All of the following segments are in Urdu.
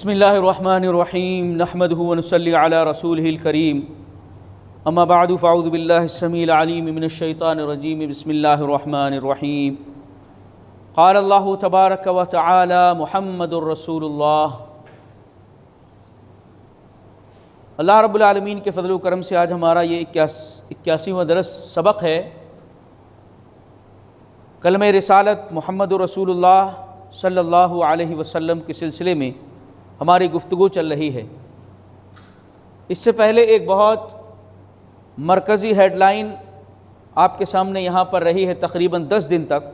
بسم اللہ الرحمن الرحیم نحمدہ ونصلی علی رسولہ الکریم اما بعد فاعوذ باللہ السمیع العلیم من الشیطان الرجیم بسم اللہ الرحمن الرحیم قال اللہ تبارک و تعالی محمد الرسول اللہ۔ اللہ رب العالمین کے فضل و کرم سے آج ہمارا یہ 81واں درس سبق ہے۔ کلمہ رسالت محمد رسول اللہ صلی اللہ علیہ وسلم کے سلسلے میں ہماری گفتگو چل رہی ہے۔ اس سے پہلے ایک بہت مرکزی ہیڈ لائن آپ کے سامنے یہاں پر رہی ہے تقریباً 10 دن تک،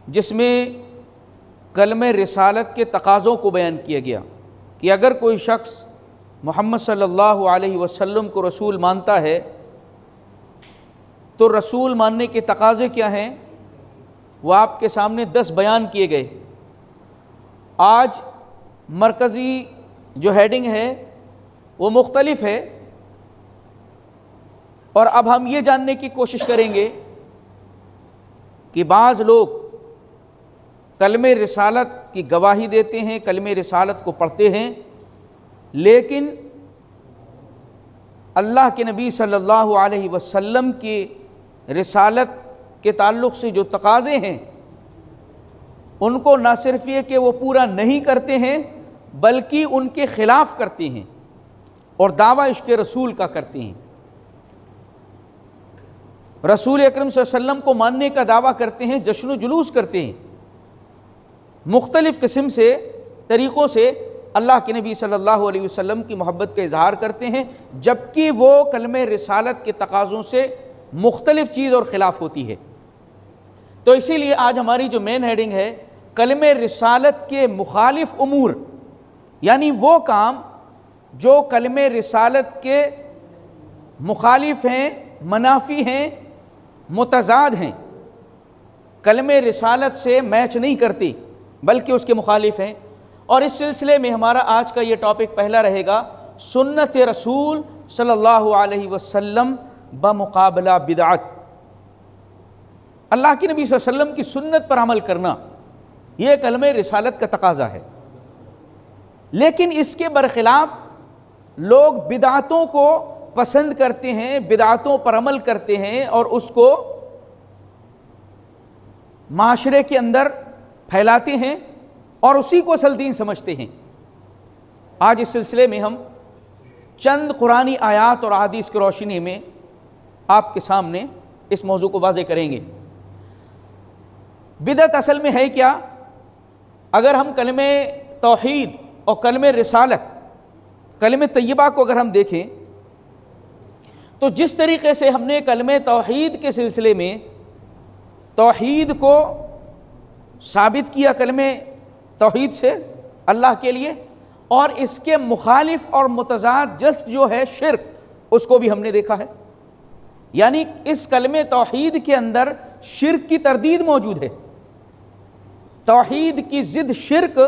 جس میں کلمہ رسالت کے تقاضوں کو بیان کیا گیا کہ اگر کوئی شخص محمد صلی اللہ علیہ وسلم کو رسول مانتا ہے تو رسول ماننے کے تقاضے کیا ہیں، وہ آپ کے سامنے 10 بیان کیے گئے۔ آج مرکزی جو ہیڈنگ ہے وہ مختلف ہے، اور اب ہم یہ جاننے کی کوشش کریں گے کہ بعض لوگ کلمہ رسالت کی گواہی دیتے ہیں، کلمہ رسالت کو پڑھتے ہیں، لیکن اللہ کے نبی صلی اللہ علیہ وسلم کی رسالت کے تعلق سے جو تقاضے ہیں ان کو نہ صرف یہ کہ وہ پورا نہیں کرتے ہیں بلکہ ان کے خلاف کرتے ہیں اور دعویٰ عشق رسول کا کرتے ہیں۔ رسول اکرم صلی اللہ علیہ وسلم کو ماننے کا دعویٰ کرتے ہیں، جشن و جلوس کرتے ہیں، مختلف قسم سے طریقوں سے اللہ کے نبی صلی اللہ علیہ وسلم کی محبت کا اظہار کرتے ہیں، جبکہ وہ کلمہ رسالت کے تقاضوں سے مختلف چیز اور خلاف ہوتی ہے۔ تو اسی لیے آج ہماری جو مین ہیڈنگ ہے کلمہ رسالت کے مخالف امور، یعنی وہ کام جو کلمہ رسالت کے مخالف ہیں، منافی ہیں، متضاد ہیں، کلمہ رسالت سے میچ نہیں کرتی بلکہ اس کے مخالف ہیں۔ اور اس سلسلے میں ہمارا آج کا یہ ٹاپک پہلا رہے گا سنت رسول صلی اللہ علیہ وسلم بمقابلہ بدعت۔ اللہ کے نبی صلی اللہ علیہ وسلم کی سنت پر عمل کرنا یہ کلمہ رسالت کا تقاضا ہے، لیکن اس کے برخلاف لوگ بدعتوں کو پسند کرتے ہیں، بدعتوں پر عمل کرتے ہیں اور اس کو معاشرے کے اندر پھیلاتے ہیں اور اسی کو اصل دین سمجھتے ہیں۔ آج اس سلسلے میں ہم چند قرآنی آیات اور احادیث کی روشنی میں آپ کے سامنے اس موضوع کو واضح کریں گے۔ بدعت اصل میں ہے کیا؟ اگر ہم کلمہ توحید اور کلمہ رسالت، کلمہ طیبہ کو اگر ہم دیکھیں تو جس طریقے سے ہم نے کلمہ توحید کے سلسلے میں توحید کو ثابت کیا کلمہ توحید سے اللہ کے لیے، اور اس کے مخالف اور متضاد جس جو ہے شرک، اس کو بھی ہم نے دیکھا ہے۔ یعنی اس کلمہ توحید کے اندر شرک کی تردید موجود ہے، توحید کی ضد شرک،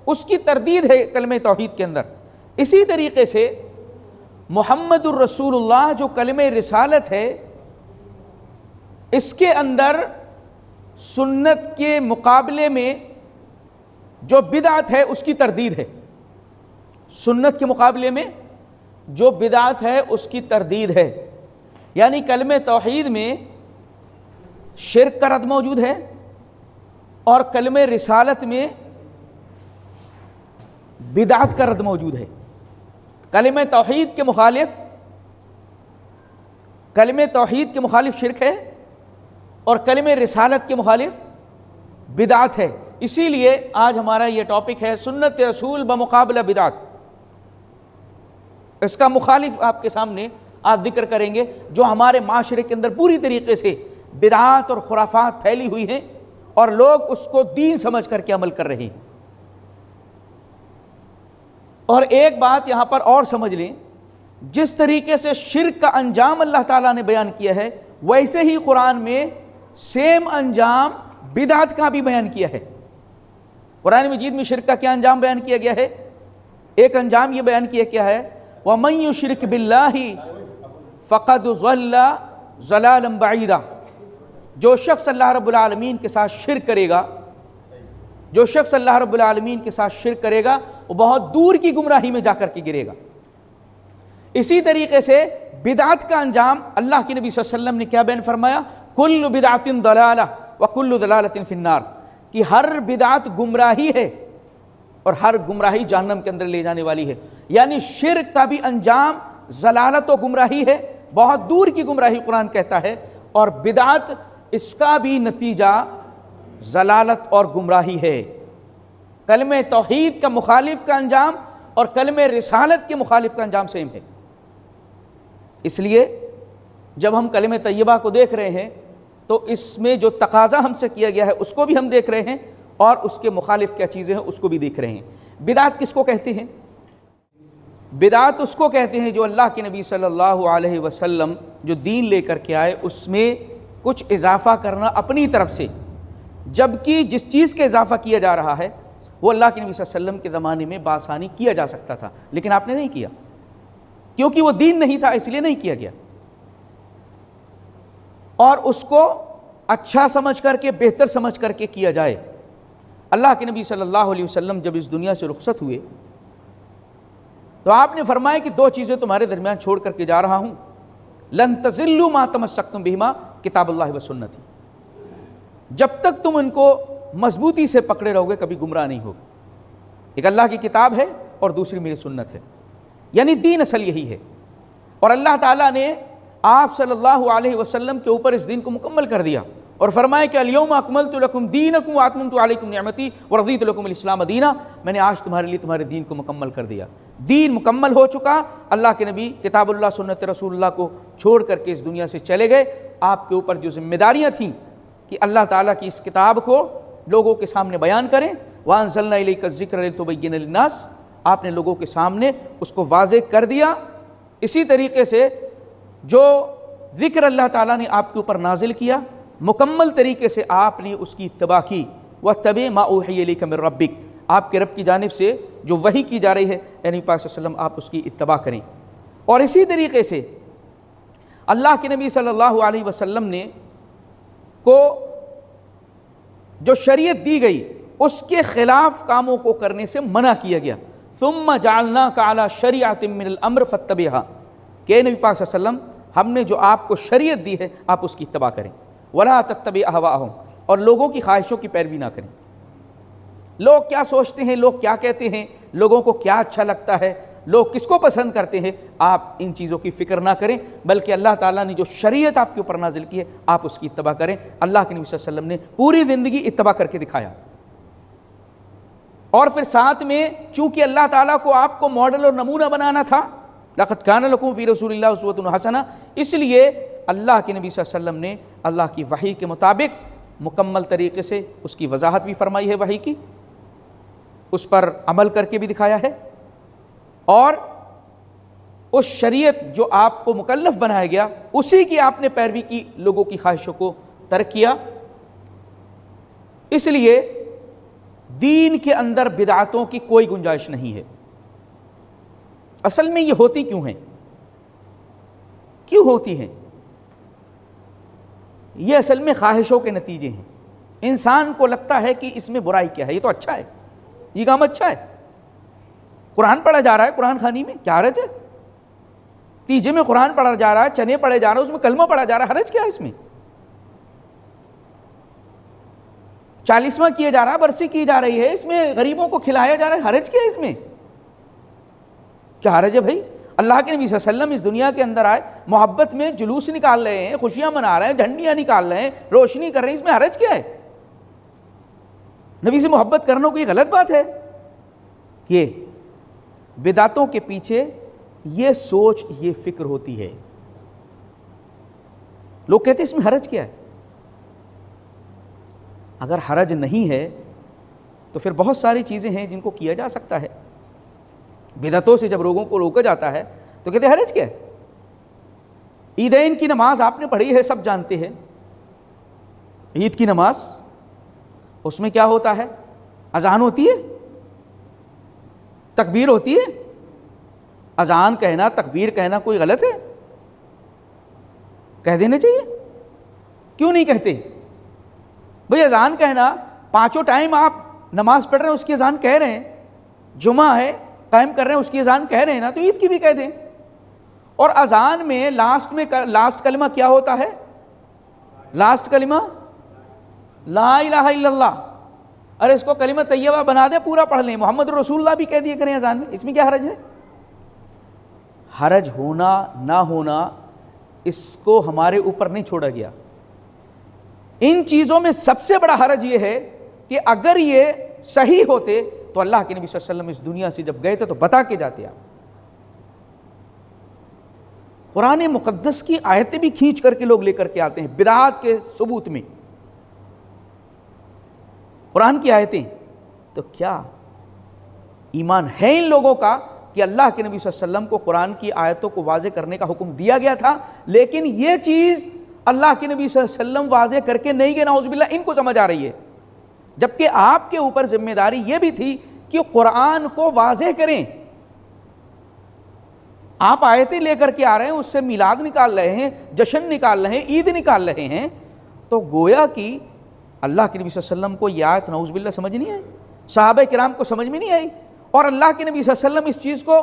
اس کی تردید ہے کلمہ توحید کے اندر۔ اسی طریقے سے محمد الرسول اللہ جو کلمہ رسالت ہے، اس کے اندر سنت کے مقابلے میں جو بدعت ہے اس کی تردید ہے، سنت کے مقابلے میں جو بدعت ہے اس کی تردید ہے۔ یعنی کلمہ توحید میں شرک کا رد موجود ہے اور کلمہ رسالت میں بدعت کا رد موجود ہے۔ کلمہ توحید کے مخالف شرک ہے اور کلمہ رسالت کے مخالف بدعت ہے۔ اسی لیے آج ہمارا یہ ٹاپک ہے سنت رسول بمقابلہ بدعت۔ اس کا مخالف آپ کے سامنے آج ذکر کریں گے جو ہمارے معاشرے کے اندر پوری طریقے سے بدعات اور خرافات پھیلی ہوئی ہیں اور لوگ اس کو دین سمجھ کر کے عمل کر رہے ہیں۔ اور ایک بات یہاں پر اور سمجھ لیں، جس طریقے سے شرک کا انجام اللہ تعالیٰ نے بیان کیا ہے، ویسے ہی قرآن میں سیم انجام بدعت کا بھی بیان کیا ہے۔ قرآن مجید میں شرک کا کیا انجام بیان کیا گیا ہے؟ ایک انجام یہ بیان کیا کیا ہے وَمَن يُشْرِكْ بِاللَّهِ فَقَدْ ضَلَّ ضَلَالًا بَعِيدًا۔ جو شخص اللہ رب العالمین کے ساتھ شرک کرے گا جو شخص اللہ رب العالمین کے ساتھ شرک کرے گا وہ بہت دور کی گمراہی میں جا کر کے گرے گا۔ اسی طریقے سے بدعت کا انجام اللہ کے نبی صلی اللہ علیہ وسلم نے کیا بیان فرمایا؟ کل بدعت ضلالہ وکل ضلالۃ فی النار، کہ ہر بدعت گمراہی ہے اور ہر گمراہی جہنم کے اندر لے جانے والی ہے۔ یعنی شرک کا بھی انجام ضلالت و گمراہی ہے، بہت دور کی گمراہی قرآن کہتا ہے، اور بدعت اس کا بھی نتیجہ ضلالت اور گمراہی ہے۔ کلمہ توحید کا مخالف کا انجام اور کلمہ رسالت کے مخالف کا انجام سیم ہے۔ اس لیے جب ہم کلمہ طیبہ کو دیکھ رہے ہیں تو اس میں جو تقاضا ہم سے کیا گیا ہے اس کو بھی ہم دیکھ رہے ہیں، اور اس کے مخالف کیا چیزیں ہیں اس کو بھی دیکھ رہے ہیں۔ بدعت کس کو کہتے ہیں؟ بدعت اس کو کہتے ہیں جو اللہ کے نبی صلی اللہ علیہ وسلم جو دین لے کر کے آئے اس میں کچھ اضافہ کرنا اپنی طرف سے، جبکہ جس چیز کا اضافہ کیا جا رہا ہے وہ اللہ کے نبی صلی اللہ علیہ وسلم کے زمانے میں بآسانی کیا جا سکتا تھا، لیکن آپ نے نہیں کیا، کیونکہ وہ دین نہیں تھا اس لیے نہیں کیا گیا، اور اس کو اچھا سمجھ کر کے بہتر سمجھ کر کے کیا جائے۔ اللہ کے نبی صلی اللہ علیہ وسلم جب اس دنیا سے رخصت ہوئے تو آپ نے فرمایا کہ دو چیزیں تمہارے درمیان چھوڑ کر کے جا رہا ہوں، لن تضلوا ما تمسکتم بہما کتاب اللہ و سنتی، جب تک تم ان کو مضبوطی سے پکڑے رہو گے کبھی گمراہ نہیں ہوگے۔ ایک اللہ کی کتاب ہے اور دوسری میری سنت ہے، یعنی دین اصل یہی ہے، اور اللہ تعالیٰ نے آپ صلی اللہ علیہ وسلم کے اوپر اس دین کو مکمل کر دیا اور فرمایا کہ الیوم اکملت لکم دینکم واتممت علیکم نعمتی ورضیت لکم الاسلام دینا، میں نے آج تمہارے لیے تمہارے دین کو مکمل کر دیا۔ دین مکمل ہو چکا، اللہ کے نبی کتاب اللہ سنت رسول اللہ کو چھوڑ کر کے اس دنیا سے چلے گئے۔ آپ کے اوپر جو ذمہ داریاں تھیں کہ اللہ تعالیٰ کی اس کتاب کو لوگوں کے سامنے بیان کریں، وَأَنزَلْنَا إِلَيْكَ الذِّكْرَ لِتُبَيِّنَ لِلنَّاسِ، آپ نے لوگوں کے سامنے اس کو واضح کر دیا۔ اسی طریقے سے جو ذکر اللہ تعالیٰ نے آپ کے اوپر نازل کیا مکمل طریقے سے آپ نے اس کی اتباع کی، وَاتَّبِعْ مَا أُوحِيَ إِلَيْكَ مِن رَبِّكَ، آپ کے رب کی جانب سے جو وحی کی جا رہی ہے یعنی پاک صلی اللہ علیہ وسلم آپ اس کی اتباع کریں۔ اور اسی طریقے سے اللہ کے نبی صلی اللہ علیہ وسلم نے کو جو شریعت دی گئی اس کے خلاف کاموں کو کرنے سے منع کیا گیا۔ ثُمَّ جَعَلْنَاكَ عَلَى شَرِيعَةٍ مِّنَ الْأَمْرِ فَاتَّبِعْهَا، کہ نبی پاک صلی اللہ علیہ وسلم ہم نے جو آپ کو شریعت دی ہے آپ اس کی اتباع کریں، وَلَا تَتَّبِعْ أَهْوَاءَهُمْ، اور لوگوں کی خواہشوں کی پیروی نہ کریں۔ لوگ کیا سوچتے ہیں، لوگ کیا کہتے ہیں، لوگوں کو کیا اچھا لگتا ہے، لوگ کس کو پسند کرتے ہیں، آپ ان چیزوں کی فکر نہ کریں، بلکہ اللہ تعالیٰ نے جو شریعت آپ کے اوپر نازل کی ہے آپ اس کی اتباع کریں۔ اللہ کے نبی صلی اللہ علیہ وسلم نے پوری زندگی اتباع کر کے دکھایا، اور پھر ساتھ میں چونکہ اللہ تعالیٰ کو آپ کو ماڈل اور نمونہ بنانا تھا، لَقَدْ كَانَ لَكُمْ فِي رَسُولِ اللَّهِ أُسْوَةٌ حَسَنَةٌ، اس لیے اللہ کے نبی صلی اللہ علیہ وسلم نے اللہ کی وحی کے مطابق مکمل طریقے سے اس کی وضاحت بھی فرمائی ہے، وحی کی اس پر عمل کر کے بھی دکھایا ہے، اور اس شریعت جو آپ کو مکلف بنایا گیا اسی کی آپ نے پیروی کی، لوگوں کی خواہشوں کو ترک کیا۔ اس لیے دین کے اندر بدعتوں کی کوئی گنجائش نہیں ہے۔ اصل میں یہ ہوتی کیوں ہیں؟ کیوں ہوتی ہیں؟ یہ اصل میں خواہشوں کے نتیجے ہیں۔ انسان کو لگتا ہے کہ اس میں برائی کیا ہے، یہ تو اچھا ہے، یہ کام اچھا ہے، قرآن پڑھا جا رہا ہے قرآن خوانی میں، کیا حرج ہے؟ تیجے میں قرآن پڑھا جا رہا ہے، چنے پڑھے جا رہے ہیں، اس میں کلمہ پڑھا جا رہا ہے، حرج کیا ہے اس میں؟ 40واں کیا جا رہا ہے، برسی کی جا رہی ہے، اس میں غریبوں کو کھلایا جا رہا ہے، حرج کیا ہے اس میں؟ کیا حرج ہے بھائی؟ اللہ کے نبی صلی اللہ علیہ وسلم اس دنیا کے اندر آئے، محبت میں جلوس نکال رہے ہیں، خوشیاں منا رہے ہیں، جھنڈیاں نکال رہے ہیں، روشنی کر رہے ہیں، اس میں حرج کیا ہے؟ نبی سے محبت کرنا کوئی غلط بات ہے؟ یہ بدعتوں کے پیچھے یہ سوچ، یہ فکر ہوتی ہے۔ لوگ کہتے ہیں اس میں حرج کیا ہے؟ اگر حرج نہیں ہے تو پھر بہت ساری چیزیں ہیں جن کو کیا جا سکتا ہے۔ بدعتوں سے جب لوگوں کو روکا جاتا ہے تو کہتے ہیں حرج کیا ہے؟ عیدین کی نماز آپ نے پڑھی ہے، سب جانتے ہیں، عید کی نماز، اس میں کیا ہوتا ہے؟ اذان ہوتی ہے، تکبیر ہوتی ہے۔ اذان کہنا، تکبیر کہنا کوئی غلط ہے؟ کہہ دینا چاہیے، کیوں نہیں کہتے؟ بھئی اذان کہنا، پانچوں ٹائم آپ نماز پڑھ رہے ہیں اس کی اذان کہہ رہے ہیں، جمعہ ہے قائم کر رہے ہیں اس کی اذان کہہ رہے ہیں نا، تو عید کی بھی کہہ دیں۔ اور اذان میں لاسٹ کلمہ کیا ہوتا ہے؟ لاسٹ کلمہ لا الہ الا اللہ۔ ارے اس کو کلمہ طیبہ بنا دیں، پورا پڑھ لیں، محمد رسول اللہ بھی کہہ دیا کریں اذان میں، اس میں کیا حرج ہے؟ حرج ہونا نہ ہونا اس کو ہمارے اوپر نہیں چھوڑا گیا۔ ان چیزوں میں سب سے بڑا حرج یہ ہے کہ اگر یہ صحیح ہوتے تو اللہ کے نبی صلی اللہ علیہ وسلم اس دنیا سے جب گئے تھے تو بتا کے جاتے آپ۔ قرآن مقدس کی آیتیں بھی کھینچ کر کے لوگ لے کر کے آتے ہیں بدعات کے ثبوت میں، قرآن کی آیتیں۔ تو کیا ایمان ہے ان لوگوں کا کہ اللہ کے نبی صلی اللہ علیہ وسلم کو قرآن کی آیتوں کو واضح کرنے کا حکم دیا گیا تھا، لیکن یہ چیز اللہ کے نبی صلی اللہ علیہ وسلم واضح کر کے نہیں گئے، نعوذ باللہ ان کو سمجھ آ رہی ہے، جبکہ آپ کے اوپر ذمہ داری یہ بھی تھی کہ قرآن کو واضح کریں۔ آپ آیتیں لے کر کے آ رہے ہیں، اس سے میلاد نکال رہے ہیں، جشن نکال رہے ہیں، عید نکال رہے ہیں، تو گویا کہ اللہ کے نبی صلی اللہ علیہ وسلم کو یہ آیت نعوذ باللہ سمجھ نہیں آئی، صحابہ کرام کو سمجھ میں نہیں آئی، اور اللہ کے نبی صلی اللہ علیہ وسلم اس چیز کو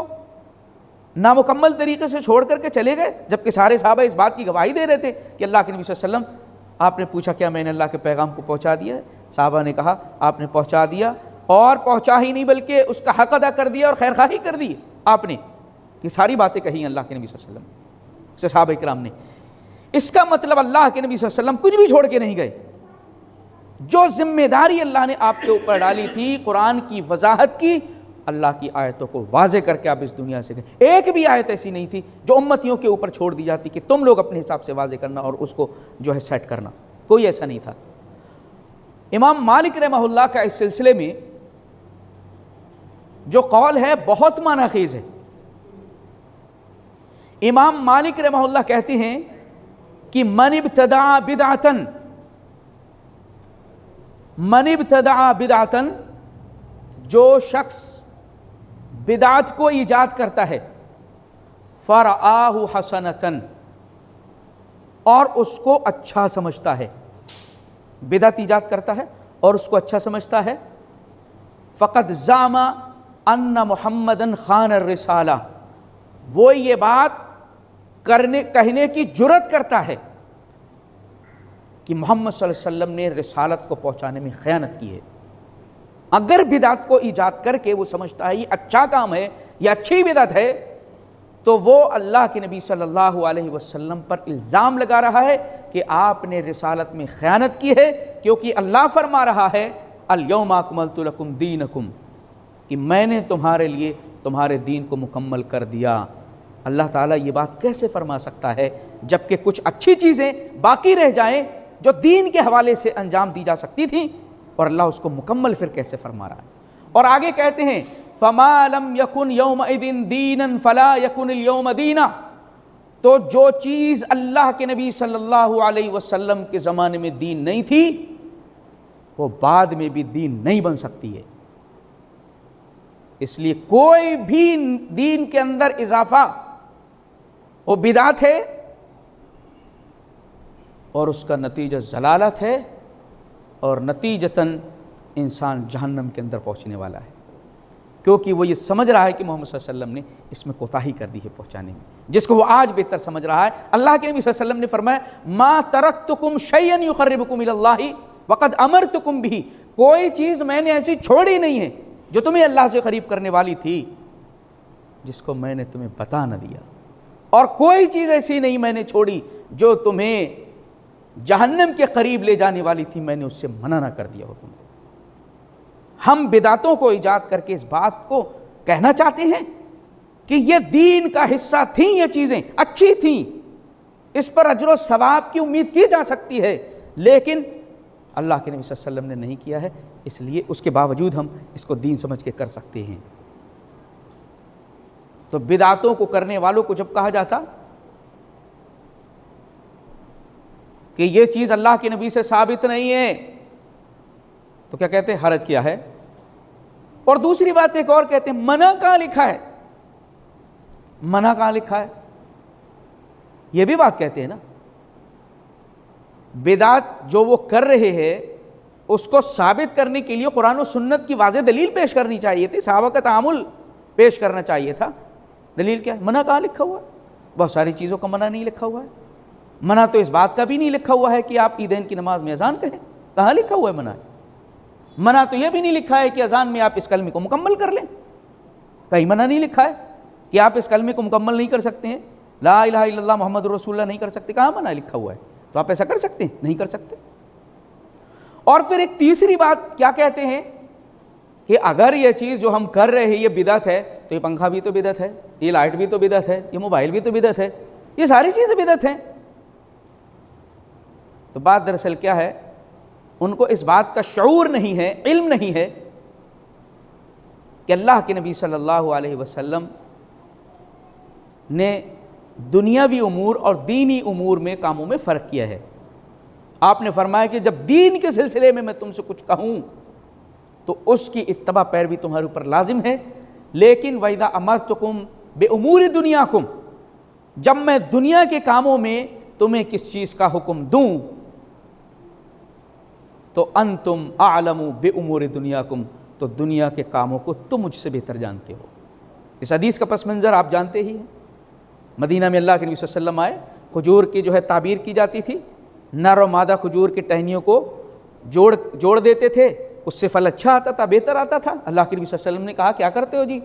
نامکمل طریقے سے چھوڑ کر کے چلے گئے، جبکہ سارے صحابہ اس بات کی گواہی دے رہے تھے کہ اللہ کے نبی صلی اللہ علیہ وسلم، آپ نے پوچھا کیا میں نے اللہ کے پیغام کو پہنچا دیا ہے؟ صحابہ نے کہا آپ نے پہنچا دیا، اور پہنچا ہی نہیں بلکہ اس کا حق ادا کر دیا اور خیر خواہی کر دی آپ نے۔ یہ ساری باتیں کہی اللہ کے نبی صلی اللہ علیہ وسلم سے صحابہ کرام نے۔ اس کا مطلب اللہ کے نبی صلی اللہ علیہ وسلم کچھ بھی چھوڑ کے نہیں گئے، جو ذمہ داری اللہ نے آپ کے اوپر ڈالی تھی قرآن کی وضاحت کی، اللہ کی آیتوں کو واضح کر کے آپ اس دنیا سے گئے۔ ایک بھی آیت ایسی نہیں تھی جو امتیوں کے اوپر چھوڑ دی جاتی کہ تم لوگ اپنے حساب سے واضح کرنا اور اس کو جو ہے سیٹ کرنا، کوئی ایسا نہیں تھا۔ امام مالک رحمہ اللہ کا اس سلسلے میں جو قول ہے بہت معنی خیز ہے۔ امام مالک رحمہ اللہ کہتے ہیں کہ من ابتدع بدعتن، جو شخص بدعت کو ایجاد کرتا ہے، فرآہ حسنتن، اور اس کو اچھا سمجھتا ہے، بدعت ایجاد کرتا ہے اور اس کو اچھا سمجھتا ہے، فقد زعم ان محمدن خان الرسالہ، وہ یہ بات کہنے کی جرت کرتا ہے کہ محمد صلی اللہ علیہ وسلم نے رسالت کو پہنچانے میں خیانت کی ہے۔ اگر بدعت کو ایجاد کر کے وہ سمجھتا ہے یہ اچھا کام ہے، یہ اچھی بدعت ہے، تو وہ اللہ کے نبی صلی اللہ علیہ وسلم پر الزام لگا رہا ہے کہ آپ نے رسالت میں خیانت کی ہے، کیونکہ اللہ فرما رہا ہے الیوم اکملت لکم دینکم، کہ میں نے تمہارے لیے تمہارے دین کو مکمل کر دیا۔ اللہ تعالیٰ یہ بات کیسے فرما سکتا ہے جبکہ کچھ اچھی چیزیں باقی رہ جائیں جو دین کے حوالے سے انجام دی جا سکتی تھیں، اور اللہ اس کو مکمل پھر کیسے فرما رہا ہے؟ اور آگے کہتے ہیں فَمَا لَمْ يَكُنْ يَوْمَئِذٍ دِينًا فَلَا يَكُنِ الْيَوْمَ دِينًا، تو جو چیز اللہ کے نبی صلی اللہ علیہ وسلم کے زمانے میں دین نہیں تھی وہ بعد میں بھی دین نہیں بن سکتی ہے۔ اس لیے کوئی بھی دین کے اندر اضافہ وہ بدعت ہے اور اس کا نتیجہ ضلالت ہے، اور نتیجتاً انسان جہنم کے اندر پہنچنے والا ہے، کیونکہ وہ یہ سمجھ رہا ہے کہ محمد صلی اللہ علیہ وسلم نے اس میں کوتاہی کر دی ہے پہنچانے میں، جس کو وہ آج بہتر سمجھ رہا ہے۔ اللہ کے نبی صلی اللہ علیہ وسلم نے فرمایا ما ترکتکم شیئا یقربکم الی اللہ وقد امرتکم بھی، کوئی چیز میں نے ایسی چھوڑی نہیں ہے جو تمہیں اللہ سے قریب کرنے والی تھی جس کو میں نے تمہیں بتا نہ دیا، اور کوئی چیز ایسی نہیں میں نے چھوڑی جو تمہیں جہنم کے قریب لے جانے والی تھی، میں نے اس سے منع نہ کر دیا ہو تم کو۔ ہم بدعتوں کو ایجاد کر کے اس بات کو کہنا چاہتے ہیں کہ یہ دین کا حصہ تھیں، یہ چیزیں اچھی تھیں، اس پر اجر و ثواب کی امید کی جا سکتی ہے، لیکن اللہ کے نبی صلی اللہ علیہ وسلم نے نہیں کیا ہے، اس لیے اس کے باوجود ہم اس کو دین سمجھ کے کر سکتے ہیں۔ تو بدعتوں کو کرنے والوں کو جب کہا جاتا کہ یہ چیز اللہ کے نبی سے ثابت نہیں ہے تو کیا کہتے ہیں؟ حرج کیا ہے۔ اور دوسری بات ایک اور کہتے ہیں منع کہاں لکھا ہے، منع کہاں لکھا ہے، یہ بھی بات کہتے ہیں نا۔ بدعت جو وہ کر رہے ہیں اس کو ثابت کرنے کے لیے قرآن و سنت کی واضح دلیل پیش کرنی چاہیے تھی، صحابہ کا تعامل پیش کرنا چاہیے تھا۔ دلیل کیا ہے؟ منع کہاں لکھا ہوا ہے؟ بہت ساری چیزوں کا منع نہیں لکھا ہوا ہے۔ منع تو اس بات کا بھی نہیں لکھا ہوا ہے کہ آپ عیدین کی نماز میں اذان کہیں، کہاں لکھا ہوا ہے منع؟ منع تو یہ بھی نہیں لکھا ہے کہ اذان میں آپ اس کلمے کو مکمل کر لیں، کہیں منع نہیں لکھا ہے کہ آپ اس کلمے کو مکمل نہیں کر سکتے ہیں، لا الہ الا اللہ محمد رسول اللہ نہیں کر سکتے، کہاں منع لکھا ہوا ہے؟ تو آپ ایسا کر سکتے ہیں؟ نہیں کر سکتے۔ اور پھر ایک تیسری بات کیا کہتے ہیں کہ اگر یہ چیز جو ہم کر رہے ہیں یہ بدعت ہے تو یہ پنکھا بھی تو بدعت ہے، یہ لائٹ بھی تو بدعت ہے، یہ موبائل بھی تو بدعت ہے، یہ ساری چیزیں بدعت ہیں۔ تو بات دراصل کیا ہے، ان کو اس بات کا شعور نہیں ہے، علم نہیں ہے کہ اللہ کے نبی صلی اللہ علیہ وسلم نے دنیاوی امور اور دینی امور میں کاموں میں فرق کیا ہے۔ آپ نے فرمایا کہ جب دین کے سلسلے میں تم سے کچھ کہوں تو اس کی اتباع پیروی تمہارے اوپر لازم ہے، لیکن وَإِذَا أَمَرْتُكُمْ بِأُمُورِ دُنْيَاكُمْ، جب میں دنیا کے کاموں میں تمہیں کس چیز کا حکم دوں تو انتم اعلم بامور دنیاکم، تو دنیا کے کاموں کو تم مجھ سے بہتر جانتے ہو۔ اس حدیث کا پس منظر آپ جانتے ہی ہیں، مدینہ میں اللہ کے نبی صلی اللہ علیہ وسلم آئے، کھجور کی جو ہے تعبیر کی جاتی تھی، نر و مادہ کھجور کی ٹہنیوں کو جوڑ دیتے تھے، اس سے پھل اچھا آتا تھا، بہتر آتا تھا۔ اللہ کے نبی صلی اللہ علیہ وسلم نے کہا کیا کرتے ہو جی؟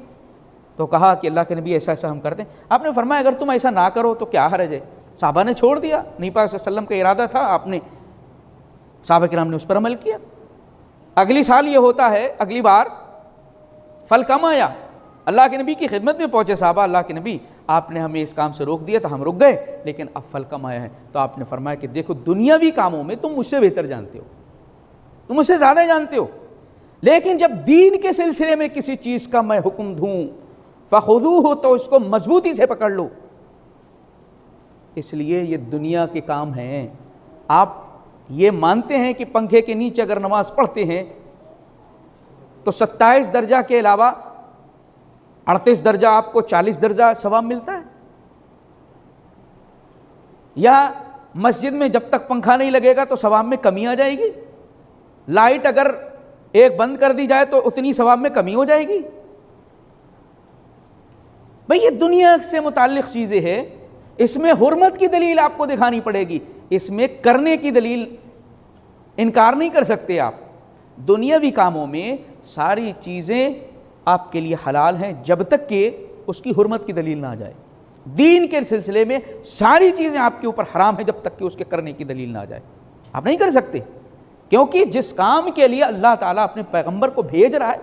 تو کہا کہ اللہ کے نبی ایسا ایسا ہم کرتے ہیں۔ آپ نے فرمایا اگر تم ایسا نہ کرو تو کیا حرج ہے؟ صحابہ نے چھوڑ دیا، نبی پاک صلی اللہ علیہ وسلم کا ارادہ تھا، آپ نے صحابہ کرام نے اس پر عمل کیا۔ اگلی سال یہ ہوتا ہے، اگلی بار پھل کم آیا، اللہ کے نبی کی خدمت میں پہنچے صحابہ، اللہ کے نبی آپ نے ہمیں اس کام سے روک دیا تھا، ہم رک گئے، لیکن اب پھل کم آیا ہے۔ تو آپ نے فرمایا کہ دیکھو دنیاوی کاموں میں تم مجھ سے بہتر جانتے ہو، تم مجھ سے زیادہ جانتے ہو، لیکن جب دین کے سلسلے میں کسی چیز کا میں حکم دوں فخذوہ، تو اس کو مضبوطی سے پکڑ لو۔ اس لیے یہ دنیا کے کام ہیں۔ آپ یہ مانتے ہیں کہ پنکھے کے نیچے اگر نماز پڑھتے ہیں تو 27 درجہ کے علاوہ 38 درجہ آپ کو 40 درجہ ثواب ملتا ہے؟ یا مسجد میں جب تک پنکھا نہیں لگے گا تو ثواب میں کمی آ جائے گی؟ لائٹ اگر ایک بند کر دی جائے تو اتنی ثواب میں کمی ہو جائے گی؟ بھئی یہ دنیا سے متعلق چیزیں ہیں، اس میں حرمت کی دلیل آپ کو دکھانی پڑے گی، اس میں کرنے کی دلیل انکار نہیں کر سکتے آپ۔ دنیاوی کاموں میں ساری چیزیں آپ کے لیے حلال ہیں جب تک کہ اس کی حرمت کی دلیل نہ آ جائے۔ دین کے سلسلے میں ساری چیزیں آپ کے اوپر حرام ہیں جب تک کہ اس کے کرنے کی دلیل نہ آ جائے، آپ نہیں کر سکتے، کیونکہ جس کام کے لیے اللہ تعالیٰ اپنے پیغمبر کو بھیج رہا ہے،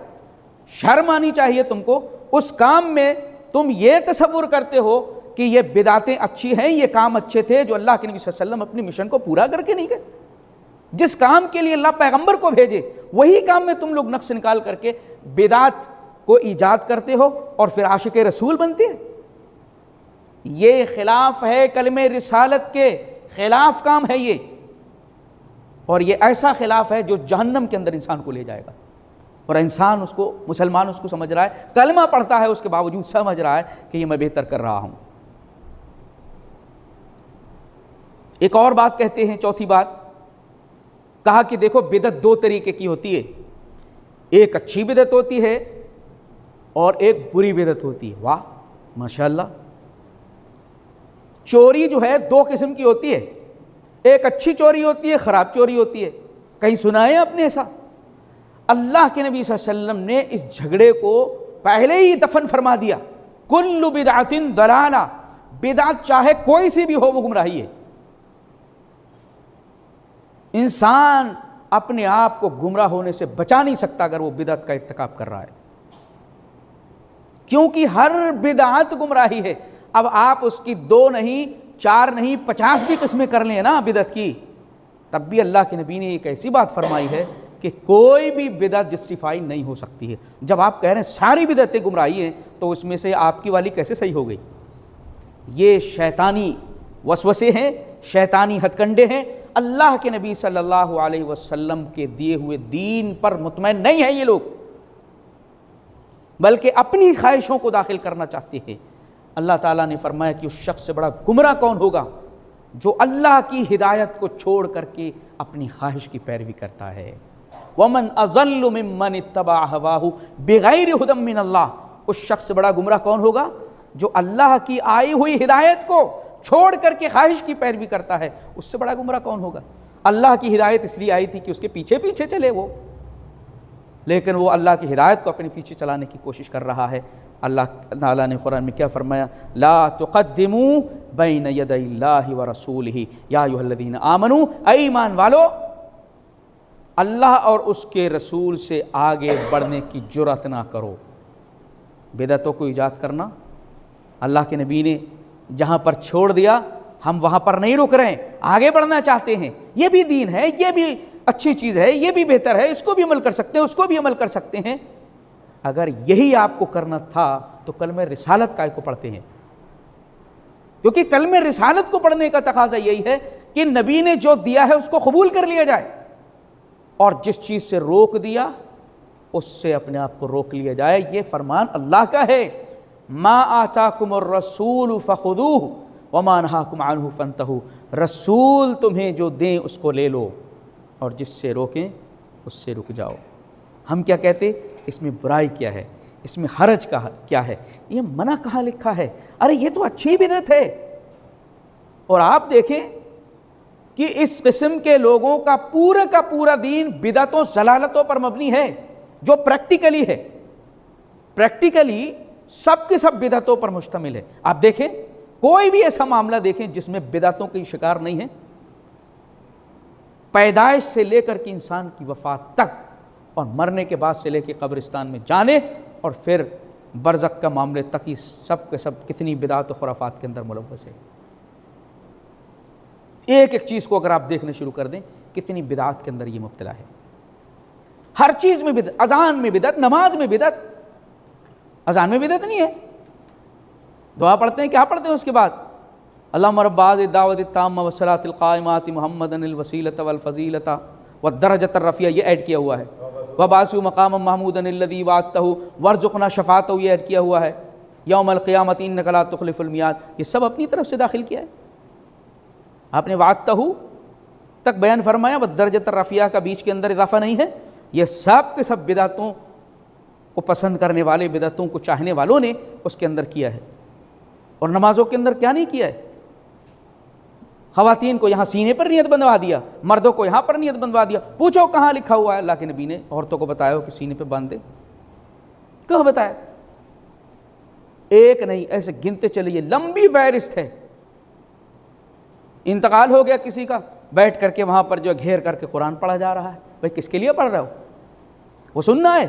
شرم آنی چاہیے تم کو۔ اس کام میں تم یہ تصور کرتے ہو کہ یہ بدعتیں اچھی ہیں، یہ کام اچھے تھے جو اللہ کے نبی صلی اللہ علیہ وسلم اپنی مشن کو پورا کر کے نہیں گئے۔ جس کام کے لیے اللہ پیغمبر کو بھیجے وہی کام میں تم لوگ نقص نکال کر کے بدعت کو ایجاد کرتے ہو اور پھر عاشق رسول بنتے ہیں۔ یہ خلاف ہے کلمہ رسالت کے، خلاف کام ہے یہ، اور یہ ایسا خلاف ہے جو جہنم کے اندر انسان کو لے جائے گا۔ اور انسان اس کو، مسلمان اس کو سمجھ رہا ہے، کلمہ پڑھتا ہے، اس کے باوجود سمجھ رہا ہے کہ یہ میں بہتر کر رہا ہوں۔ ایک اور بات کہتے ہیں، چوتھی بات کہا کہ دیکھو بدعت دو طریقے کی ہوتی ہے، ایک اچھی بدعت ہوتی ہے اور ایک بری بدعت ہوتی ہے۔ واہ ماشاءاللہ، چوری جو ہے دو قسم کی ہوتی ہے، ایک اچھی چوری ہوتی ہے، خراب چوری ہوتی ہے۔ کہیں سنا ہے آپ نے ایسا؟ اللہ کے نبی صلی اللہ علیہ وسلم نے اس جھگڑے کو پہلے ہی دفن فرما دیا۔ کل بدعت ضلالہ، بدعت چاہے کوئی سی بھی ہو وہ گمراہی ہے۔ انسان اپنے آپ کو گمراہ ہونے سے بچا نہیں سکتا اگر وہ بدعت کا ارتکاب کر رہا ہے، کیونکہ ہر بدعت گمراہی ہے۔ اب آپ اس کی 2 نہیں 4 نہیں 50 بھی قسمیں کر لیں نا بدعت کی، تب بھی اللہ کے نبی نے ایک ایسی بات فرمائی ہے کہ کوئی بھی بدعت جسٹیفائی نہیں ہو سکتی ہے۔ جب آپ کہہ رہے ہیں ساری بدعتیں گمراہی ہیں تو اس میں سے آپ کی والی کیسے صحیح ہو گئی؟ یہ شیطانی وسوسے ہیں، شیطانی ہتھ کنڈے ہیں۔ اللہ کے نبی صلی اللہ علیہ وسلم کے دیے ہوئے دین پر مطمئن نہیں ہیں یہ لوگ، بلکہ اپنی خواہشوں کو داخل کرنا چاہتے ہیں۔ اللہ تعالیٰ نے فرمایا کہ اس شخص سے بڑا گمراہ کون ہوگا جو اللہ کی ہدایت کو چھوڑ کر کے اپنی خواہش کی پیروی کرتا ہے۔ ومن اضل ممن اتبع هواه بغیر ھدی من اللہ، اس شخص سے بڑا گمراہ کون ہوگا جو اللہ کی آئی ہوئی ہدایت کو چھوڑ کر کے خواہش کی پیروی کرتا ہے، اس سے بڑا گمراہ کون ہوگا؟ اللہ کی ہدایت اس لیے آئی تھی کہ اس کے پیچھے پیچھے چلے وہ، لیکن وہ اللہ کی ہدایت کو اپنے پیچھے چلانے کی کوشش کر رہا ہے۔ اللہ تعالیٰ نے قرآن میں کیا فرمایا؟ لا تقدموا بین یدی اللہ ورسولہ یا ایھا الذین آمنوا، اے ایمان والو اللہ اور اس کے رسول سے آگے بڑھنے کی جرأت نہ کرو۔ بدعتوں کو ایجاد کرنا، اللہ کے نبی نے جہاں پر چھوڑ دیا ہم وہاں پر نہیں رک رہے ہیں، آگے بڑھنا چاہتے ہیں، یہ بھی دین ہے، یہ بھی اچھی چیز ہے، یہ بھی بہتر ہے، اس کو بھی عمل کر سکتے ہیں، اس کو بھی عمل کر سکتے ہیں۔ اگر یہی آپ کو کرنا تھا تو کلمہ رسالت کائے کو پڑھتے ہیں؟ کیونکہ کلمہ رسالت کو پڑھنے کا تقاضا یہی ہے کہ نبی نے جو دیا ہے اس کو قبول کر لیا جائے، اور جس چیز سے روک دیا اس سے اپنے آپ کو روک لیا جائے۔ یہ فرمان اللہ کا ہے، ما آتاکم الرسول فخذوہ وما نہاکم عنہ فانتہوا، رسول تمہیں جو دیں اس کو لے لو اور جس سے روکیں اس سے رک جاؤ۔ ہم کیا کہتے؟ اس میں برائی کیا ہے، اس میں حرج کیا ہے، یہ منع کہاں لکھا ہے؟ ارے یہ تو اچھی بدعت ہے۔ اور آپ دیکھیں کہ اس قسم کے لوگوں کا پورا دین بدعتوں ضلالتوں پر مبنی ہے، جو پریکٹیکلی ہے، پریکٹیکلی سب کے سب بدعتوں پر مشتمل ہے۔ آپ دیکھیں کوئی بھی ایسا معاملہ دیکھیں جس میں بدعتوں کی شکار نہیں ہے، پیدائش سے لے کر کے انسان کی وفات تک، اور مرنے کے بعد سے لے کے قبرستان میں جانے اور پھر برزخ کا معاملے تک، ہی سب کے سب کتنی بدعت و خرافات کے اندر ملوث ہے۔ ایک ایک چیز کو اگر آپ دیکھنا شروع کر دیں کتنی بدعت کے اندر یہ مبتلا ہے۔ ہر چیز میں بدعت، اذان میں بدعت، نماز میں بدعت۔ اذان میں بدعت نہیں ہے، دعا پڑھتے ہیں، کیا پڑھتے ہیں اس کے بعد؟ اللہم رب هذه الدعوۃ التامہ والصلاۃ القائمۃ محمدا الوسیلۃ والفضیلۃ والدرجۃ الرفیعہ، یہ ایڈ کیا ہوا ہے۔ وبعثہ مقاما محمودا الذی وعدتہ وارزقنا شفاعتہ، یہ ایڈ کیا ہوا ہے۔ یوم القیامۃ انک لا تخلف المیعاد، یہ سب اپنی طرف سے داخل کیا ہے۔ آپ نے وعدتہ تک بیان فرمایا، والدرجۃ الرفیعہ کا بیچ کے اندر اضافہ نہیں ہے۔ یہ سب کے سب بدعتوں کو پسند کرنے والے، بدعتوں کو چاہنے والوں نے اس کے اندر کیا ہے۔ اور نمازوں کے اندر کیا نہیں کیا ہے؟ خواتین کو یہاں سینے پر نیت بندوا دیا، مردوں کو یہاں پر نیت بندوا دیا۔ پوچھو کہاں لکھا ہوا ہے؟ اللہ کے نبی نے عورتوں کو بتایا ہو کہ سینے پہ باندھ دے؟ کہاں بتایا؟ ایک نہیں، ایسے گنتے چلیے، لمبی فہرست ہے۔ انتقال ہو گیا کسی کا، بیٹھ کر کے وہاں پر جو گھیر کر کے قرآن پڑھا جا رہا ہے۔ بھائی کس کے لیے پڑھ رہے ہو؟ وہ سننا ہے،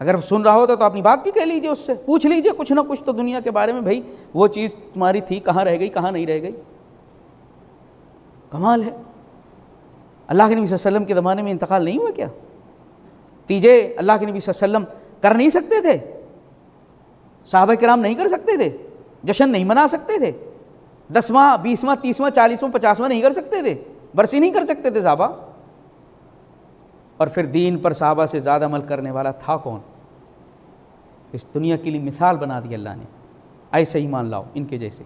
اگر سن رہا ہوتا تو اپنی بات بھی کہہ لیجیے، اس سے پوچھ لیجیے کچھ نہ کچھ تو دنیا کے بارے میں، بھائی وہ چیز تمہاری تھی کہاں رہ گئی، کہاں نہیں رہ گئی۔ کمال ہے۔ اللہ کے نبی صلی اللہ علیہ وسلم کے زمانے میں انتقال نہیں ہوا کیا؟ تیجے اللہ کے نبی صلی اللہ علیہ وسلم کر نہیں سکتے تھے؟ صحابہ کرام نہیں کر سکتے تھے؟ جشن نہیں منا سکتے تھے؟ 10واں 20واں 30واں 40واں 50واں نہیں کر سکتے تھے؟ برسی نہیں کر سکتے تھے صحابہ؟ اور پھر دین پر صحابہ سے زیادہ عمل کرنے والا تھا کون؟ اس دنیا کے لیے مثال بنا دی اللہ نے۔ ایسے ہی مان لاؤ ان کے جیسے۔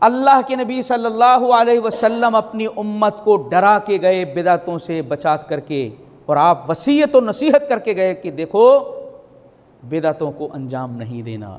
اللہ کے نبی صلی اللہ علیہ وسلم اپنی امت کو ڈرا کے گئے بدعتوں سے بچا کر کے، اور آپ وصیت و نصیحت کر کے گئے کہ دیکھو بدعتوں کو انجام نہیں دینا۔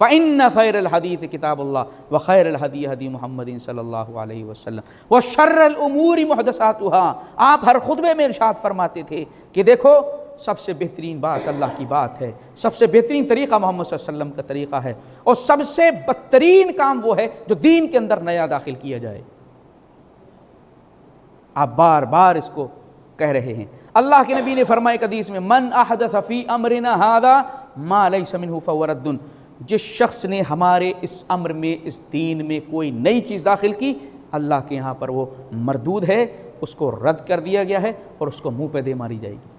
فَإِنَّ خَيْرَ الْحَدِيثِ كِتَابُ اللَّهِ وَخَيْرَ الْهَدِيِ هَدِيُّ مُحَمَّدٍ صلی اللہ علیہ وسلم وَشَرَّ الْأُمُورِ مُحْدَثَاتُهَا۔ آپ ہر خطبے میں ارشاد فرماتے تھے کہ دیکھو سب سے بہترین بات اللہ کی بات ہے، سب سے بہترین طریقہ محمد صلی اللہ علیہ وسلم کا طریقہ ہے، اور سب سے بدترین کام وہ ہے جو دین کے اندر نیا داخل کیا جائے۔ آپ بار بار اس کو کہہ رہے ہیں۔ اللہ کے نبی نے فرمایا ایک حدیث میں، من احدث فی امرنا ھذا ما لیس منہ فہو رد، جس شخص نے ہمارے اس امر میں، اس دین میں کوئی نئی چیز داخل کی، اللہ کے یہاں پر وہ مردود ہے، اس کو رد کر دیا گیا ہے اور اس کو منہ پہ دے ماری جائے گی۔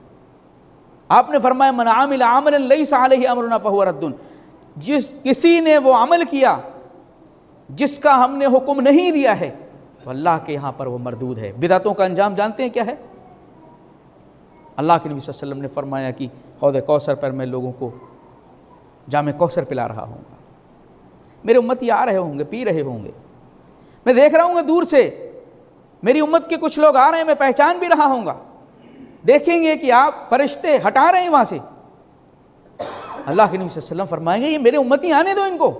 آپ نے فرمایا من عامل عملا لیس علیہ امرنا فہو رد، کسی نے وہ عمل کیا جس کا ہم نے حکم نہیں دیا ہے تو اللہ کے یہاں پر وہ مردود ہے۔ بدعتوں کا انجام جانتے ہیں کیا ہے؟ اللہ کے نبی صلی اللہ علیہ وسلم نے فرمایا کہ حوض کوثر پر میں لوگوں کو جام کوثر پلا رہا ہوں گا، میرے امتی آ رہے ہوں گے، پی رہے ہوں گے، میں دیکھ رہا ہوں گا دور سے میری امت کے کچھ لوگ آ رہے ہیں، میں پہچان بھی رہا ہوں گا، دیکھیں گے کہ آپ فرشتے ہٹا رہے ہیں وہاں سے۔ اللہ کے نبی صلی اللہ علیہ وسلم فرمائیں گے یہ میرے امتی آنے دو ان کو۔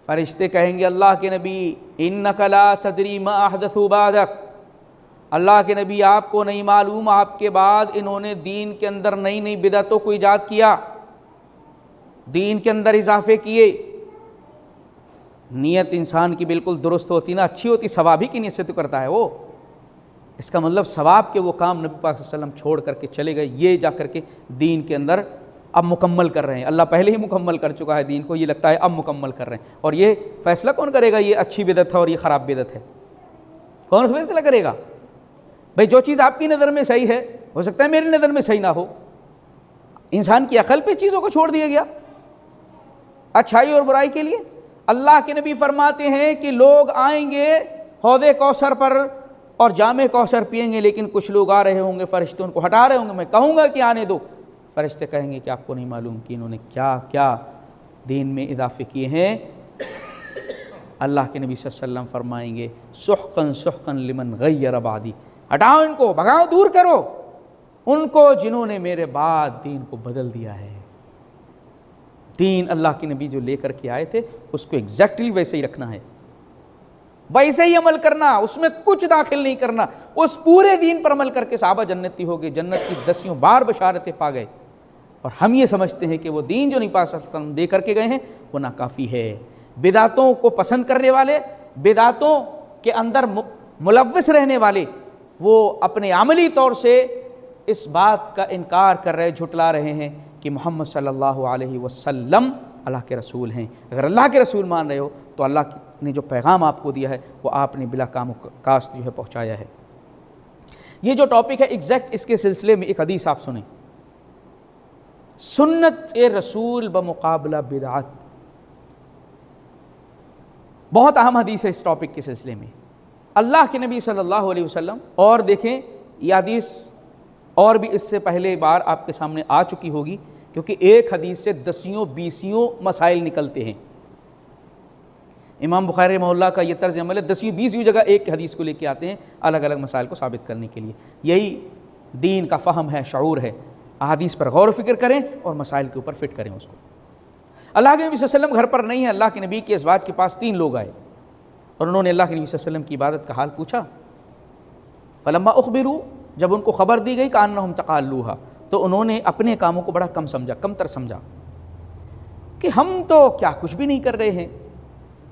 فرشتے کہیں گے اللہ کے نبی انک لا تدری ما احدثوا بعدک، اللہ کے نبی آپ کو نہیں معلوم آپ کے بعد انہوں نے دین کے اندر نئی نئی بدعتوں کو ایجاد کیا، دین کے اندر اضافے کیے۔ نیت انسان کی بالکل درست ہوتی نا، اچھی ہوتی، ثوابی کی نیت سے تو کرتا ہے وہ، اس کا مطلب ثواب کے وہ کام نبی پاک صلی اللہ علیہ وسلم چھوڑ کر کے چلے گئے، یہ جا کر کے دین کے اندر اب مکمل کر رہے ہیں۔ اللہ پہلے ہی مکمل کر چکا ہے دین کو، یہ لگتا ہے اب مکمل کر رہے ہیں۔ اور یہ فیصلہ کون کرے گا یہ اچھی بدعت ہے اور یہ خراب بدعت ہے؟ کون فیصلہ کرے گا؟ بھئی جو چیز آپ کی نظر میں صحیح ہے ہو سکتا ہے میری نظر میں صحیح نہ ہو، انسان کی عقل پہ چیزوں کو چھوڑ دیا گیا اچھائی اور برائی کے لیے۔ اللہ کے نبی فرماتے ہیں کہ لوگ آئیں گے حوض کوثر پر اور جام کوثر پئیں گے، لیکن کچھ لوگ آ رہے ہوں گے، فرشتے ان کو ہٹا رہے ہوں گے، میں کہوں گا کہ آنے دو، فرشتے کہیں گے کہ آپ کو نہیں معلوم کہ انہوں نے کیا کیا دین میں اضافے کیے ہیں۔ اللہ کے نبی صلی اللہ علیہ وسلم فرمائیں گے سحقاً سحقاً لمن غیر بعدی، ہٹاؤ ان کو، بھگاؤ، دور کرو ان کو جنہوں نے میرے بعد دین کو بدل دیا ہے۔ دین اللہ کے نبی جو لے کر کے آئے تھے اس کو ایگزیکٹلی ویسے ہی رکھنا ہے، ویسے ہی عمل کرنا، اس میں کچھ داخل نہیں کرنا۔ اس پورے دین پر عمل کر کے صحابہ جنتی ہو گئے، جنت کی 10 بار بشارتیں پا گئے، اور ہم یہ سمجھتے ہیں کہ وہ دین جو نبی پاک صلی اللہ علیہ وسلم دے کر کے گئے ہیں وہ ناکافی ہے۔ بدعتوں کو پسند کرنے والے، بدعتوں کے اندر ملوث رہنے والے، وہ اپنے عملی طور سے اس بات کا انکار کر رہے، جھٹلا رہے ہیں کہ محمد صلی اللہ علیہ وسلم اللہ کے رسول ہیں۔ اگر اللہ کے رسول مان رہے ہو تو اللہ نے جو پیغام آپ کو دیا ہے وہ آپ نے بلا کام و کاست جو ہے پہنچایا ہے۔ یہ جو ٹاپک ہے ایگزیکٹ اس کے سلسلے میں ایک حدیث آپ سنیں، سنت رسول بمقابلہ بدعت، بہت اہم حدیث ہے اس ٹاپک کے سلسلے میں۔ اللہ کے نبی صلی اللہ علیہ وسلم، اور دیکھیں یہ حدیث اور بھی اس سے پہلے بار آپ کے سامنے آ چکی ہوگی، کیونکہ ایک حدیث سے 10 مسائل نکلتے ہیں۔ امام بخاری رحمہ اللہ کا یہ طرز عمل ہے، 10 جگہ ایک حدیث کو لے کے آتے ہیں الگ الگ مسائل کو ثابت کرنے کے لیے۔ یہی دین کا فہم ہے، شعور ہے، احادیث پر غور و فکر کریں اور مسائل کے اوپر فٹ کریں اس کو۔ اللہ کے نبی صلی اللہ علیہ وسلم گھر پر نہیں ہے، اللہ کے نبی کے ازواج کے پاس 3 لوگ آئے اور انہوں نے اللہ کے نبی صلی اللہ علیہ وسلم کی عبادت کا حال پوچھا۔ فلما اخبروا، جب ان کو خبر دی گئی کانہم تقالوہا، تو انہوں نے اپنے کاموں کو بڑا کم سمجھا، کم تر سمجھا کہ ہم تو کیا کچھ بھی نہیں کر رہے ہیں،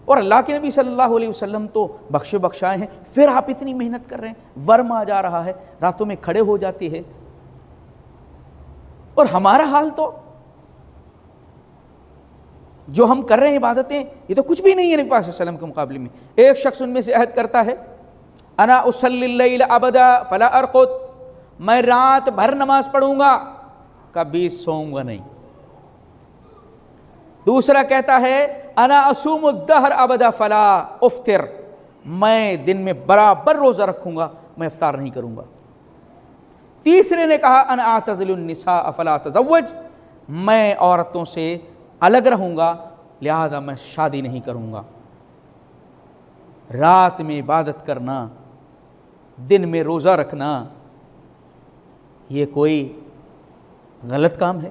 اور اللہ کے نبی صلی اللہ علیہ وسلم تو بخشے بخشائے ہیں، پھر آپ اتنی محنت کر رہے ہیں، ورم آ جا رہا ہے، راتوں میں کھڑے ہو جاتے ہیں، اور ہمارا حال تو جو ہم کر رہے ہیں عبادتیں یہ تو کچھ بھی نہیں ہے نبی پاک صلی اللہ علیہ وسلم کے مقابلے میں۔ ایک شخص ان میں سے عہد کرتا ہے انا اصلی اللیل ابدا فلا ارقد، میں رات بھر نماز پڑھوں گا کبھی سوؤں گا نہیں۔ دوسرا کہتا ہے انا اصوم الدہر ابدا فلا افطر، میں دن میں برابر روزہ رکھوں گا، میں افطار نہیں کروں گا۔ تیسرے نے کہا انا اعتزل النساء فلا اتزوج، میں عورتوں سے الگ رہوں گا لہذا میں شادی نہیں کروں گا۔ رات میں عبادت کرنا، دن میں روزہ رکھنا، یہ کوئی غلط کام ہے،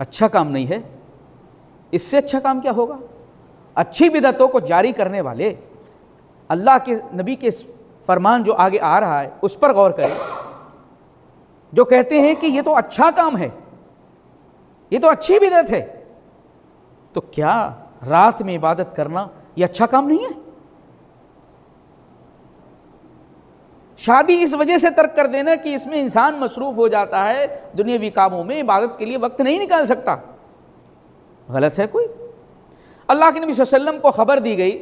اچھا کام نہیں ہے۔ اس سے اچھا کام کیا ہوگا؟ اچھی بدعتوں کو جاری کرنے والے اللہ کے نبی کے فرمان جو آگے آ رہا ہے اس پر غور کریں، جو کہتے ہیں کہ یہ تو اچھا کام ہے، یہ تو اچھی بدعت ہے، تو کیا رات میں عبادت کرنا یہ اچھا کام نہیں ہے؟ شادی اس وجہ سے ترک کر دینا کہ اس میں انسان مصروف ہو جاتا ہے دنیاوی کاموں میں، عبادت کے لیے وقت نہیں نکال سکتا، غلط ہے کوئی؟ اللہ کے نبی صلی اللہ علیہ وسلم کو خبر دی گئی،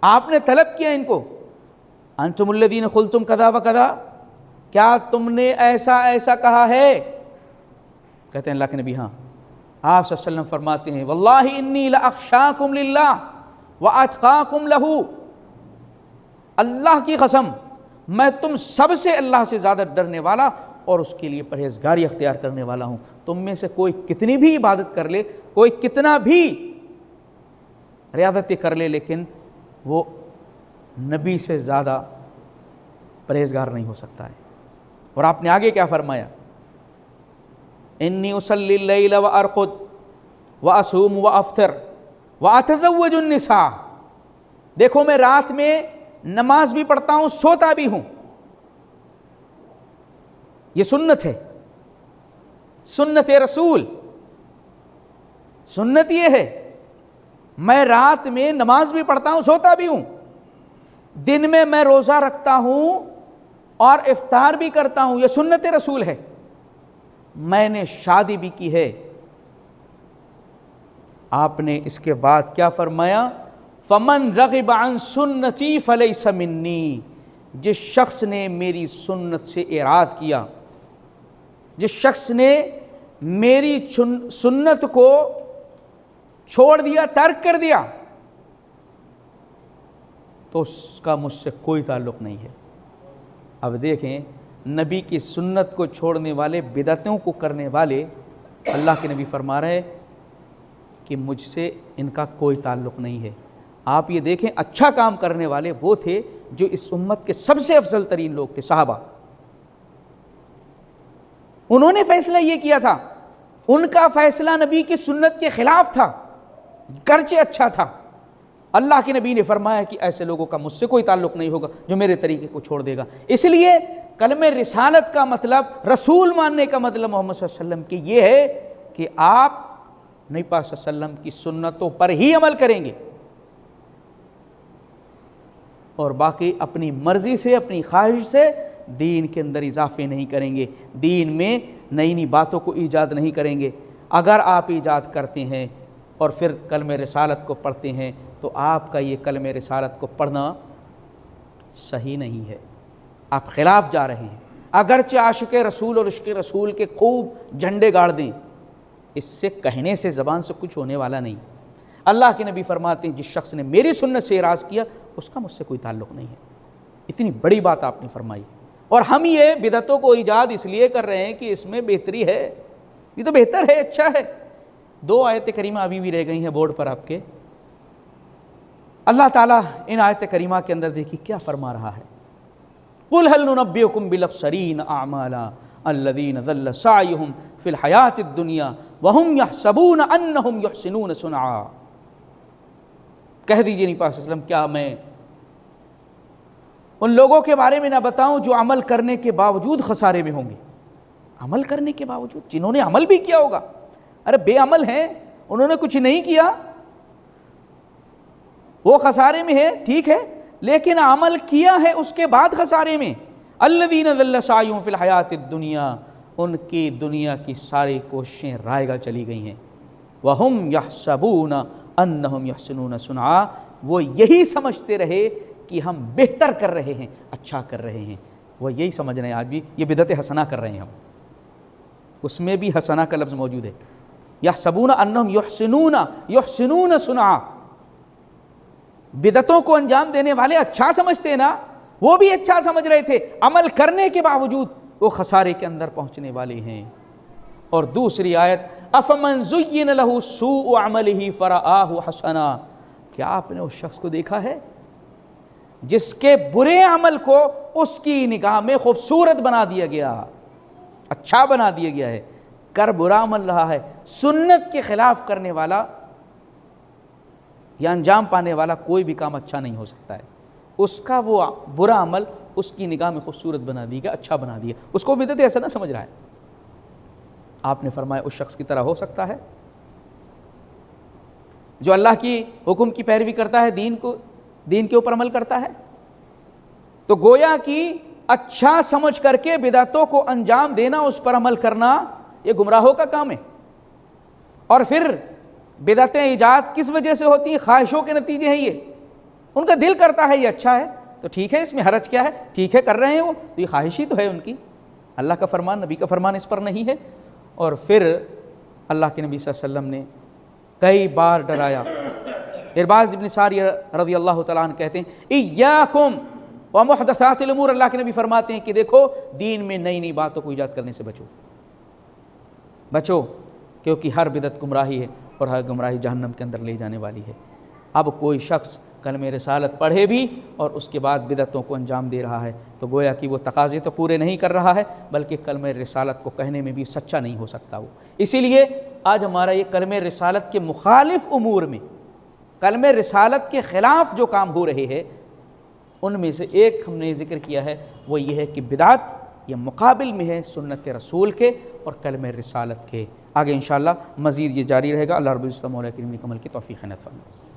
آپ نے طلب کیا ان کو، انتم الذین قلتم کذا و کذا، کیا تم نے ایسا ایسا کہا ہے؟ کہتے ہیں اللہ کے نبی ہاں۔ آپ صلی اللہ علیہ وسلم فرماتے ہیں واللہ انی لاخشاکم للہ واتقاکم لہ، اللہ کی قسم میں تم سب سے اللہ سے زیادہ ڈرنے والا اور اس کے لیے پرہیزگاری اختیار کرنے والا ہوں۔ تم میں سے کوئی کتنی بھی عبادت کر لے، کوئی کتنا بھی ریاضتیں کر لے، لیکن وہ نبی سے زیادہ پرہیزگار نہیں ہو سکتا ہے۔ اور آپ نے آگے کیا فرمایا؟ انی اصلی اللیل وارقد واصوم وافطر واتزوج النساء، دیکھو میں رات میں نماز بھی پڑھتا ہوں، سوتا بھی ہوں، یہ سنت ہے، سنت رسول، سنت یہ ہے میں رات میں نماز بھی پڑھتا ہوں، سوتا بھی ہوں، دن میں میں روزہ رکھتا ہوں اور افطار بھی کرتا ہوں، یہ سنت رسول ہے۔ میں نے شادی بھی کی ہے۔ آپ نے اس کے بعد کیا فرمایا؟ فمن رغب عن سنتی فلیس منی، جس شخص نے میری سنت سے اعراض کیا، جس شخص نے میری سنت کو چھوڑ دیا، ترک کر دیا، تو اس کا مجھ سے کوئی تعلق نہیں ہے۔ اب دیکھیں، نبی کی سنت کو چھوڑنے والے، بدعتوں کو کرنے والے، اللہ کے نبی فرما رہے کہ مجھ سے ان کا کوئی تعلق نہیں ہے۔ آپ یہ دیکھیں، اچھا کام کرنے والے وہ تھے جو اس امت کے سب سے افضل ترین لوگ تھے، صحابہ۔ انہوں نے فیصلہ یہ کیا تھا، ان کا فیصلہ نبی کی سنت کے خلاف تھا، گرچہ اچھا تھا۔ اللہ کے نبی نے فرمایا کہ ایسے لوگوں کا مجھ سے کوئی تعلق نہیں ہوگا جو میرے طریقے کو چھوڑ دے گا۔ اس لیے کلمہ رسالت کا مطلب، رسول ماننے کا مطلب محمد صلی اللہ علیہ وسلم کی یہ ہے کہ آپ نبی پاک صلی اللہ علیہ وسلم کی سنتوں پر ہی عمل کریں گے، اور باقی اپنی مرضی سے، اپنی خواہش سے دین کے اندر اضافے نہیں کریں گے، دین میں نئی نئی باتوں کو ایجاد نہیں کریں گے۔ اگر آپ ایجاد کرتے ہیں اور پھر کلمہ رسالت کو پڑھتے ہیں تو آپ کا یہ کلمہ رسالت کو پڑھنا صحیح نہیں ہے، آپ خلاف جا رہے ہیں۔ اگرچہ عاشق رسول اور عشق رسول کے خوب جھنڈے گاڑ دیں، اس سے کہنے سے، زبان سے کچھ ہونے والا نہیں۔ اللہ کے نبی فرماتے ہیں جس شخص نے میری سنت سے اعراض کیا اس کا مجھ سے کوئی تعلق نہیں ہے۔ اتنی بڑی بات آپ نے فرمائی، اور ہم یہ بدعتوں کو ایجاد اس لیے کر رہے ہیں کہ اس میں بہتری ہے، یہ تو بہتر ہے، اچھا ہے۔ 2 آیت کریمہ ابھی بھی رہ گئی ہیں بورڈ پر آپ کے۔ اللہ تعالیٰ ان آیت کریمہ کے اندر دیکھیے کیا فرما رہا ہے۔ قُلْ هَلْ نُنَبِّئُكُمْ بِالْأَخْسَرِينَ أَعْمَالًا الَّذِينَ ضَلَّ سَعْيُهُمْ فِي الْحَيَاةِ الدُّنْيَا وَهُمْ يَحْسَبُونَ أَنَّهُمْ يُحْسِنُونَ صُنْعًا، کہہ دیجئے نبی پاک صلی اللہ علیہ وسلم، کیا میں ان لوگوں کے بارے میں نہ بتاؤں جو عمل کرنے کے باوجود خسارے میں ہوں گے؟ عمل کرنے کے باوجود، جنہوں نے عمل بھی کیا ہوگا، ارے بے عمل ہیں، انہوں نے کچھ نہیں کیا، وہ خسارے میں ہے، ٹھیک ہے، لیکن عمل کیا ہے اس کے بعد خسارے میں۔ الذین ضل سعیہم فی الحیاۃ الدنیا، ان کی دنیا کی ساری کوششیں رائے گاہ چلی گئی ہیں۔ وہم یحسبون انہم یحسنون صنعا، وہ یہی سمجھتے رہے کہ ہم بہتر کر رہے ہیں، اچھا کر رہے ہیں، وہ یہی سمجھ رہے ہیں۔ آج بھی یہ بدعت حسنہ کر رہے ہیں ہم، اس میں بھی حسنہ کا لفظ موجود ہے۔ یحسبون انہم یحسنون صنعا، بدعتوں کو انجام دینے والے اچھا سمجھتے ہیں نا، وہ بھی اچھا سمجھ رہے تھے، عمل کرنے کے باوجود وہ خسارے کے اندر پہنچنے والے ہیں۔ اور دوسری آیت، افمن زین لہ سوء عملہ فرآہ حسنا، کیا آپ نے اس شخص کو دیکھا ہے جس کے برے عمل کو اس کی نگاہ میں خوبصورت بنا دیا گیا، اچھا بنا دیا گیا ہے، کر برا عمل رہا ہے۔ سنت کے خلاف کرنے والا یا انجام پانے والا کوئی بھی کام اچھا نہیں ہو سکتا ہے، اس کا وہ برا عمل اس کی نگاہ میں خوبصورت بنا دیا گیا، اچھا بنا دیا، اس کو بدعت ایسا نہ سمجھ رہا ہے۔ آپ نے فرمایا اس شخص کی طرح ہو سکتا ہے جو اللہ کی حکم کی پیروی کرتا ہے، دین کے اوپر عمل کرتا ہے؟ تو گویا کہ اچھا سمجھ کر کے بدعتوں کو انجام دینا، اس پر عمل کرنا، یہ گمراہوں کا کام ہے۔ اور پھر بدعتیں ایجاد کس وجہ سے ہوتی ہیں؟ خواہشوں کے نتیجے ہیں یہ، ان کا دل کرتا ہے یہ اچھا ہے تو ٹھیک ہے، اس میں حرج کیا ہے، ٹھیک ہے کر رہے ہیں وہ، تو یہ خواہش ہی تو ہے ان کی، اللہ کا فرمان، نبی کا فرمان اس پر نہیں ہے۔ اور پھر اللہ کے نبی صلی اللہ علیہ وسلم نے کئی بار ڈرایا۔ ارباز بن ساریہ رضی اللہ تعالیٰ عنہ کہتے ہیں ایاکم ومحدثات الامور، اللہ کے نبی فرماتے ہیں کہ دیکھو دین میں نئی نئی باتوں کو ایجاد کرنے سے بچو، کیونکہ ہر بدعت گمراہی ہے اور ہر گمراہی جہنم کے اندر لے جانے والی ہے۔ اب کوئی شخص کلمہ رسالت پڑھے بھی اور اس کے بعد بدعتوں کو انجام دے رہا ہے، تو گویا کہ وہ تقاضے تو پورے نہیں کر رہا ہے، بلکہ کلمہ رسالت کو کہنے میں بھی سچا نہیں ہو سکتا وہ۔ اسی لیے آج ہمارا یہ کلمہ رسالت کے مخالف امور میں، کلمہ رسالت کے خلاف جو کام ہو رہے ہیں، ان میں سے ایک ہم نے ذکر کیا ہے، وہ یہ ہے کہ بدعت یہ مقابل میں ہے سنت رسول کے اور کلمہ رسالت کے۔ آگے انشاءاللہ مزید یہ جاری رہے گا۔ اللہ رب العزت مولا کریم نے عمل کی توفیق عنایت فرمائے۔